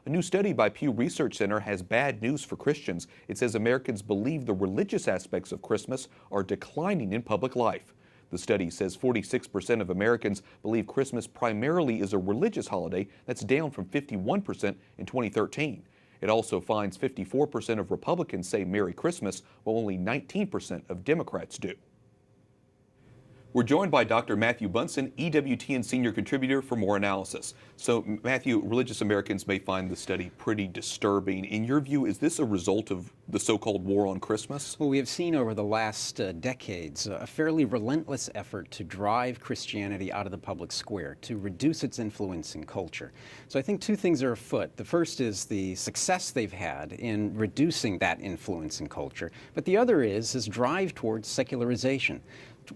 A new study by Pew Research Center has bad news for Christians. It says Americans believe the religious aspects of Christmas are declining in public life. The study says 46% of Americans believe Christmas primarily is a religious holiday. That's down from 51% in 2013. It also finds 54% of Republicans say Merry Christmas, while only 19% of Democrats do. We're joined by Dr. Matthew Bunson, EWTN senior contributor, for more analysis. So, Matthew, religious Americans may find the study pretty disturbing. In your view, is this a result of the so-called war on Christmas? Well, we have seen over the last decades a fairly relentless effort to drive Christianity out of the public square, to reduce its influence in culture. So I think two things are afoot. The first is the success they've had in reducing that influence in culture, but the other is his drive towards secularization,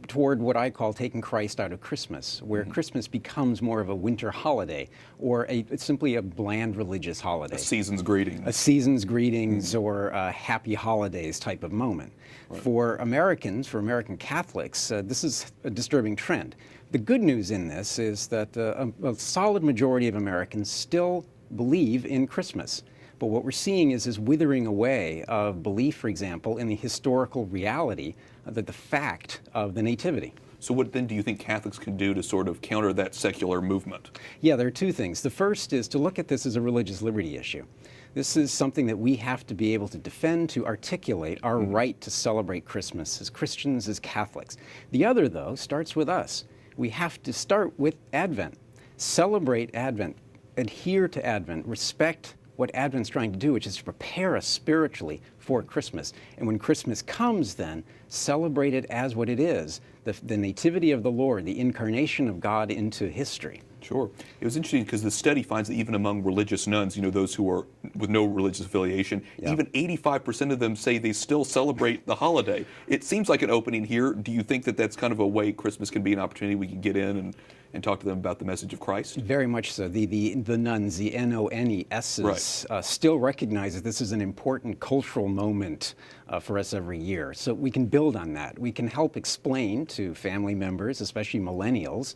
toward what I call taking Christ out of Christmas, where Christmas becomes more of a winter holiday or simply a bland religious holiday. A season's greeting. A season's greetings or a happy holidays type of moment. Right. For Americans, for American Catholics, this is a disturbing trend. The good news in this is that a solid majority of Americans still believe in Christmas. But what we're seeing is this withering away of belief, for example, in the historical reality, the fact of the Nativity. So what then do you think Catholics can do to sort of counter that secular movement? Yeah, there are two things. The first is to look at this as a religious liberty issue. This is something that we have to be able to defend, to articulate our right to celebrate Christmas as Christians, as Catholics. The other, though, starts with us. We have to start with Advent. Celebrate Advent. Adhere to Advent. Respect what Advent's trying to do, which is to prepare us spiritually for Christmas. And when Christmas comes then, celebrate it as what it is, the nativity of the Lord, the incarnation of God into history. Sure. It was interesting because the study finds that even among religious nuns, those who are with no religious affiliation, even 85% of them say they still celebrate the holiday. It seems like an opening here. Do you think that that's kind of a way Christmas can be an opportunity we can get in and talk to them about the message of Christ? Very much so. The nuns, the NONESs, still recognize that this is an important cultural moment for us every year. So we can build on that. We can help explain to family members, especially millennials,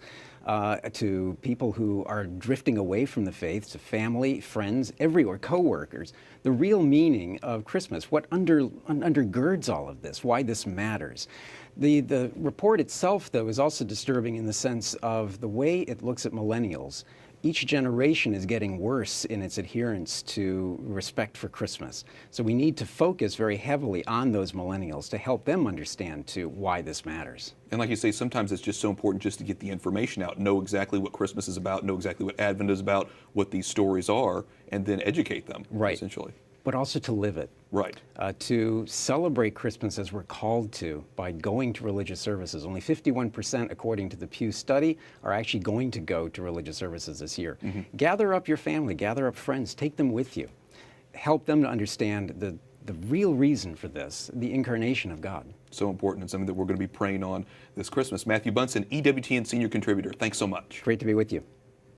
to people who are drifting away from the faith, to family, friends, everywhere, co-workers, the real meaning of Christmas, what undergirds all of this, why this matters. The report itself, though, is also disturbing in the sense of the way it looks at millennials. Each generation is getting worse in its adherence to respect for Christmas. So we need to focus very heavily on those millennials to help them understand, too, why this matters. And like you say, sometimes it's just so important just to get the information out, know exactly what Christmas is about, know exactly what Advent is about, what these stories are, and then educate them, essentially. But also to live it. Right. To celebrate Christmas as we're called to by going to religious services. Only 51%, according to the Pew study, are actually going to go to religious services this year. Gather up your family, gather up friends, take them with you. Help them to understand the real reason for this, the incarnation of God. So important and something that we're going to be praying on this Christmas. Matthew Bunson, EWTN senior contributor, thanks so much. Great to be with you.